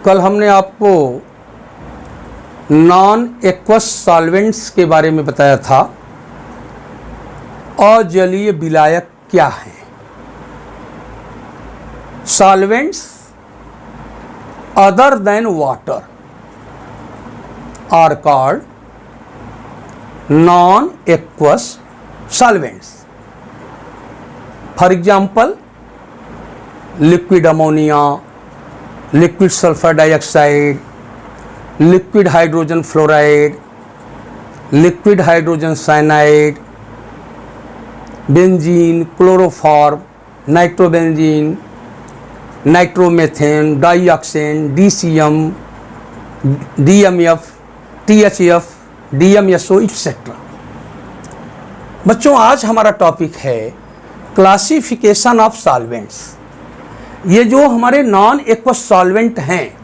कल हमने आपको नॉन एक्वस सॉल्वेंट्स के बारे में बताया था। अजलीय विलायक क्या है? Solvents other than water are called non aqueous solvents. For example liquid ammonia, liquid sulphur dioxide, liquid hydrogen fluoride, liquid hydrogen cyanide, benzene, chloroform, nitrobenzene, nitromethane, dioxane, DCM, DMF, THF, DMSO etcetera. बच्चों, आज हमारा topic है classification of solvents. ये जो हमारे non aqueous solvent हैं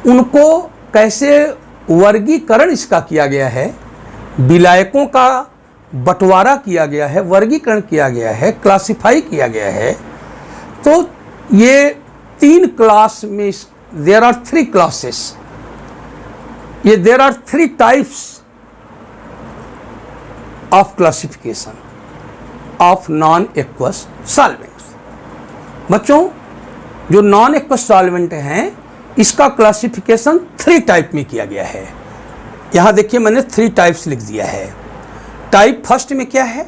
उनको कैसे वर्गीकरण इसका किया गया है, विलायकों का बंटवारा किया गया है, वर्गीकरण किया गया है, क्लासिफाई किया गया है। तो ये 3 क्लास में देयर आर 3 क्लासेस, ये there are 3 types of classification of non aqueous solvents. बच्चों, जो नॉन एक्वस सॉल्वेंट हैं इसका क्लासिफिकेशन 3 टाइप में किया गया है। यहां देखिए मैंने 3 टाइप्स लिख दिया है। टाइप फर्स्ट में क्या है?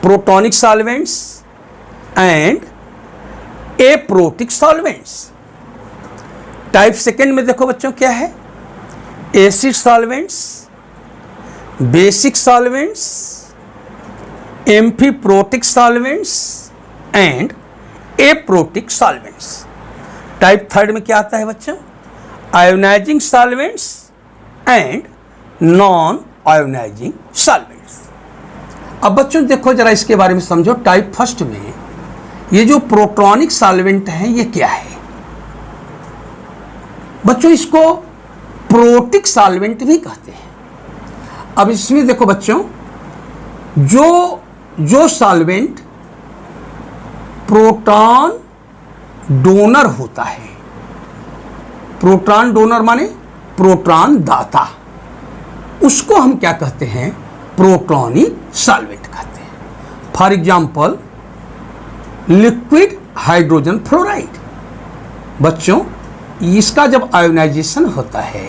Protonic solvents and aprotic solvents. Type second में देखो बच्चों क्या है? Acid solvents, basic solvents, amphiprotic solvents and aprotic solvents. Type third में क्या आता है बच्चों? Ionising solvents and non ionising solvents. अब बच्चों देखो जरा इसके बारे में समझो। टाइप फर्स्ट में ये जो प्रोटॉनिक सॉल्वेंट है ये क्या है? बच्चों, इसको प्रोटिक सॉल्वेंट भी कहते हैं। अब इसमें देखो बच्चों, जो सॉल्वेंट प्रोटॉन डोनर होता है, प्रोटॉन डोनर माने प्रोटॉन दाता, उसको हम क्या कहते हैं? प्रोटॉनिक सॉल्वेंट कहते हैं। For example liquid hydrogen fluoride. बच्चों, इसका जब आयोनाइजेशन होता है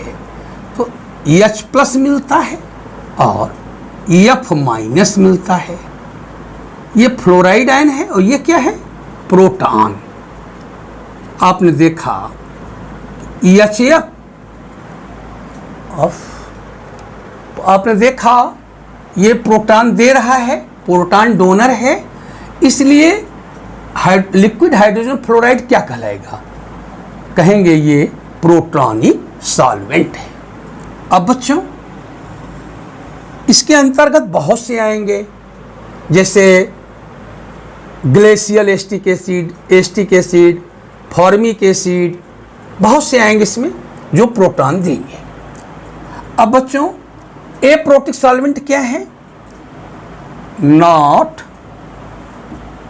तो H+ मिलता है और F- मिलता है। ये फ्लोराइड आयन है और ये क्या है? प्रोटॉन। आपने देखा EHF आपने देखा ये प्रोटॉन दे रहा है, प्रोटॉन डोनर है, इसलिए लिक्विड हाइड्रोजन फ्लोराइड क्या कहलाएगा? कहेंगे ये प्रोटॉनिक सॉल्वेंट है। अब बच्चों, इसके अंतर्गत बहुत से आएंगे, जैसे glacial acetic acid, formic acid, बहुत से आएंगे इसमें जो प्रोटॉन देंगे। अब बच्चों, एप्रोटिक सॉल्वेंट क्या है? Not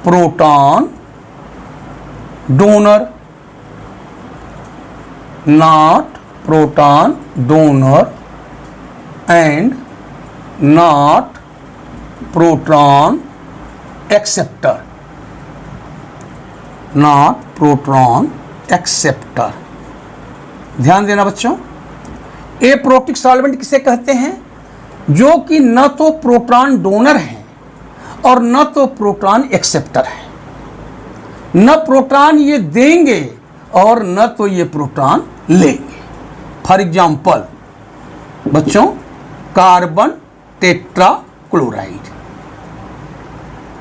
proton donor, not proton donor and not proton acceptor, not proton acceptor. ध्यान देना बच्चों, एप्रोटिक सॉल्वेंट किसे कहते हैं? जो कि न तो प्रोटॉन डोनर है और न तो प्रोटॉन एक्सेप्टर है। न प्रोटॉन ये देंगे और न तो ये प्रोटॉन लेंगे। फॉर एग्जाम्पल बच्चों, कार्बन टेट्राक्लोराइड।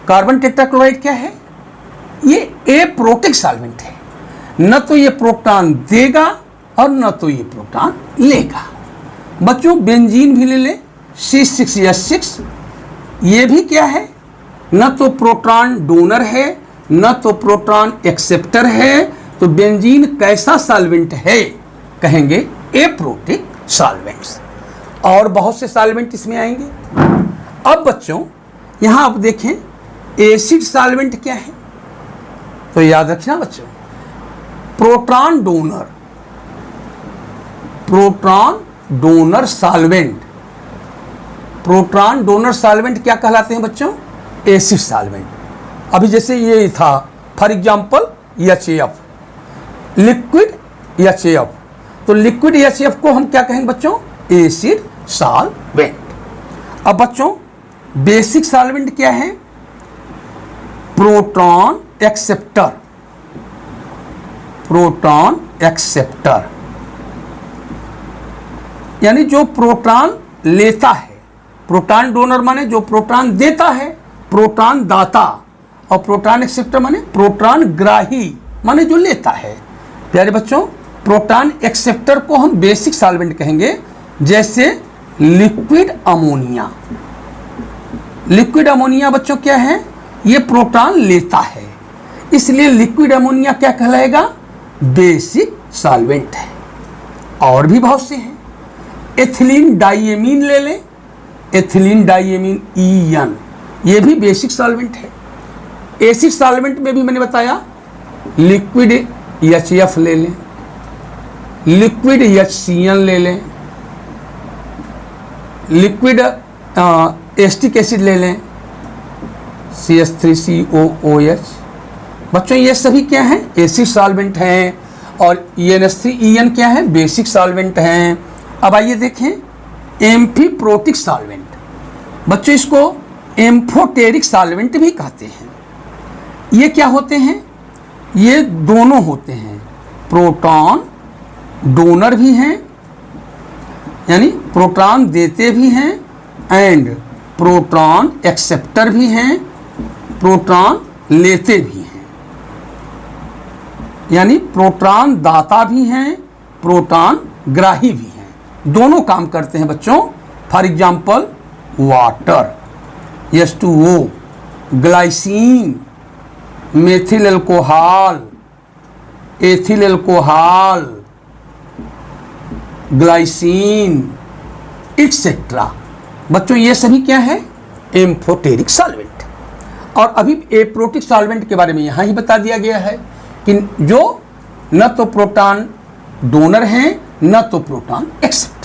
कार्बन टेट्राक्लोराइड क्या है? ये एप्रोटिक सॉल्वेंट है। न तो ये प्रोटॉन देगा और न तो ये प्रोटॉन लेगा। बच्चों, बेंजीन भी ले लें, C6H6, ये भी क्या है? न तो प्रोटॉन डोनर है न तो प्रोटॉन एक्सेप्टर है। तो बेंजीन कैसा सॉल्वेंट है? कहेंगे एप्रोटिक सॉल्वेंट्स। और बहुत से सॉल्वेंट इसमें आएंगे। अब बच्चों, यहां आप देखें एसिड सॉल्वेंट क्या है? तो याद रखना बच्चों, proton donor proton donor solvent. Proton donor solvent क्या कहलाते हैं बच्चों? Acid solvent. अभी जैसे ये था for example HF, liquid HF, तो लिक्विड HF को हम क्या कहेंगे बच्चों? Acid solvent. अब बच्चों बेसिक सॉल्वेंट क्या है? Proton acceptor. प्रोटॉन एक्सेप्टर यानी जो प्रोटॉन लेता है। प्रोटॉन डोनर माने जो प्रोटॉन देता है, प्रोटॉन दाता, और प्रोटॉन एक्सेप्टर माने प्रोटॉन ग्राही माने जो लेता है। प्यारे बच्चों प्रोटॉन एक्सेप्टर को हम बेसिक सॉल्वेंट कहेंगे, जैसे लिक्विड अमोनिया। लिक्विड अमोनिया बच्चों क्या है? ये प्रोटॉन लेता है, इसलिए लिक्विड अमोनिया क्या कहलाएगा? बेसिक सॉल्वेंट है। और भी बहुत से हैं। एथिलीन डाइएमीन ले लें, एथिलीन डाइएमीन EN, ये भी बेसिक सॉल्वेंट है। एसिड सॉल्वेंट में भी मैंने बताया लिक्विड HF ले लें, लिक्विड HCl ले लें, लिक्विड एस्टिक एसिड ले लें, CH3COOH। बच्चों ये सभी क्या हैं? एसिड सॉल्वेंट हैं। और NH3EN क्या है? बेसिक सॉल्वेंट हैं। अब आइए देखें एम्फीप्रोटिक सॉल्वेंट। बच्चों इसको एम्फोटेरिक सॉल्वेंट भी कहते हैं। ये क्या होते हैं? ये दोनों होते हैं, प्रोटॉन डोनर भी हैं यानी प्रोटॉन देते भी हैं, एंड प्रोटॉन एक्सेप्टर भी हैं, प्रोटॉन लेते भी हैं। यानी प्रोटॉन दाता भी हैं, प्रोटॉन ग्राही भी हैं। दोनों काम करते हैं बच्चों। For example water H2O, glycine, methyl alcohol, ethyl alcohol, glycine etcetera. बच्चों ये सभी क्या है? Amphoteric solvent. और अभी एप्रोटिक सॉल्वेंट के बारे में यहाँ ही बता दिया गया है कि जो न तो प्रोटॉन डोनर हैं न तो प्रोटॉन एक्सेप्टर।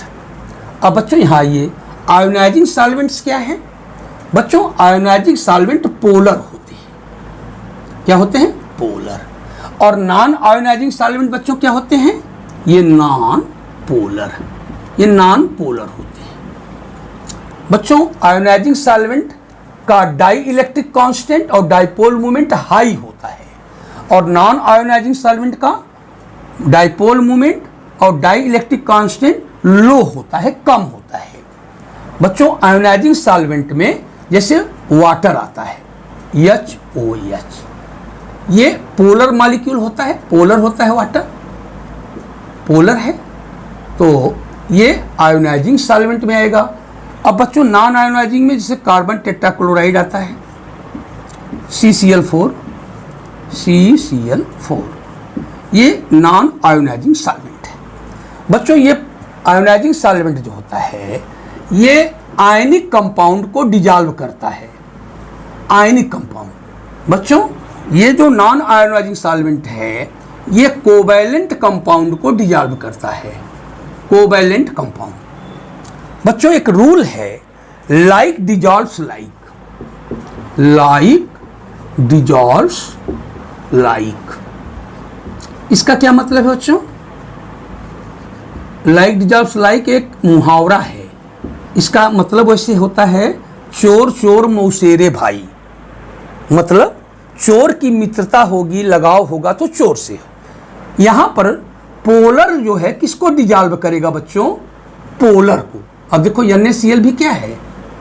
अब बच्चों यहाँ आइए, आयोनाइजिंग सॉल्वेंट्स क्या है? बच्चों आयोनाइजिंग सॉल्वेंट पोलर होते हैं। क्या होते हैं? पोलर। और नॉन आयोनाइजिंग सॉल्वेंट बच्चों क्या होते हैं? ये नॉन पोलर, ये नॉन पोलर होते हैं। बच्चों आयोनाइजिंग सॉल्वेंट का डाई इलेक्ट्रिक कांस्टेंट और डाइपोल मोमेंट हाई होता है, और नॉन आयोनाइजिंग सॉल्वेंट का डाइपोल मोमेंट और डाई इलेक्ट्रिक कांस्टेंट लो होता है, कम होता है। बच्चों आयोनाइजिंग सॉल्वेंट में जैसे वाटर आता है HOH, ये पोलर मॉलिक्यूल होता है, पोलर होता है वाटर, पोलर है, तो ये आयोनाइजिंग सॉल्वेंट में आएगा। अब बच्चों नॉन आयोनाइजिंग में जैसे कार्बन टेट्राक्लोराइड आता है CCl4, ये नॉन आयोनाइजिंग सॉल्वेंट है। बच्चों ये आयोनाइजिंग सॉल्वेंट जो होता है ये आयनिक कंपाउंड को डिजॉल्व करता है। आयनिक कंपाउंड बच्चों ये जो नॉन आयोनाइजिंग सॉल्वेंट है ये कोवैलेंट कंपाउंड को डिजॉल्व करता है। कोवैलेंट कंपाउंड बच्चों एक रूल है, like dissolves like, like dissolves like. इसका क्या मतलब है बच्चों? लाइक डिजॉल्व्स लाइक एक मुहावरा है। इसका मतलब वैसे होता है चोर चोर मौसेरे भाई, मतलब चोर की मित्रता होगी, लगाव होगा तो चोर से हो। यहां पर पोलर जो है किसको डिजॉल्व करेगा बच्चों? पोलर को। अब देखो NaCl भी क्या है?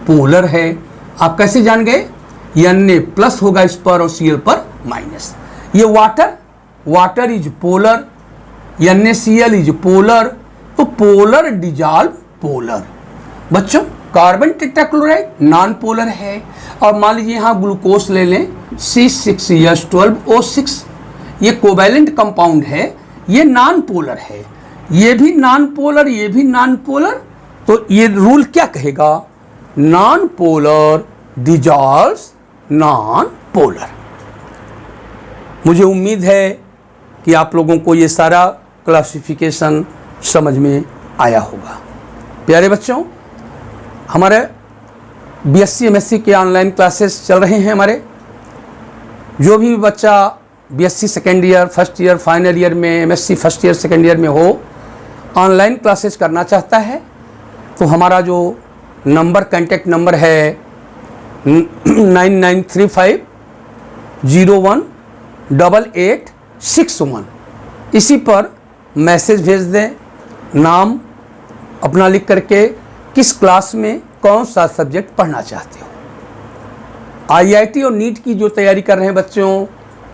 पोलर है। आप कैसे जान गए? Na प्लस होगा इस पर और Cl पर माइनस। ये water is polar, NaCl is polar, तो पोलर डिजॉल्व पोलर। बच्चों कार्बन टेट्राक्लोराइड नॉन पोलर है। और मान लीजिए यहाँ ग्लूकोज ले लें C6H12O6, ये कोवैलेंट कंपाउंड है, ये नॉन पोलर है, ये भी नॉन पोलर, ये भी नॉन पोलर। तो ये रूल क्या कहेगा? Non polar dissolves non polar. मुझे उम्मीद है कि आप लोगों को ये सारा क्लासिफिकेशन समझ में आया होगा। प्यारे बच्चों, हमारे BSc MSc के ऑनलाइन क्लासेस चल रहे हैं। हमारे जो भी बच्चा BSc second year, first year, final year में, MSc first year, second year में हो, ऑनलाइन क्लासेस करना चाहता है तो हमारा जो नंबर, कॉन्टैक्ट नंबर है 9935018861, इसी पर मैसेज भेज दें, नाम अपना लिख करके, किस क्लास में कौन सा सब्जेक्ट पढ़ना चाहते हो। IIT और नीट की जो तैयारी कर रहे हैं बच्चों,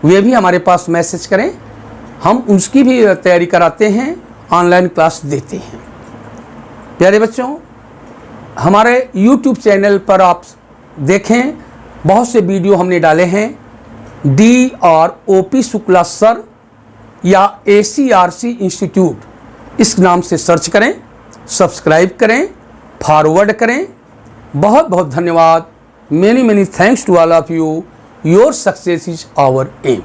वे भी हमारे पास मैसेज करें, हम उसकी भी तैयारी कराते हैं, ऑनलाइन क्लास देते हैं। प्यारे बच्चों, हमारे YouTube चैनल पर आप देखें, बहुत से वीडियो हमने डाले हैं। DROP शुक्ला सर या ACRC इंस्टीट्यूट, इस नाम से सर्च करें, सब्सक्राइब करें, फॉरवर्ड करें। बहुत बहुत धन्यवाद। Many thanks to all of you. Your success is our aim.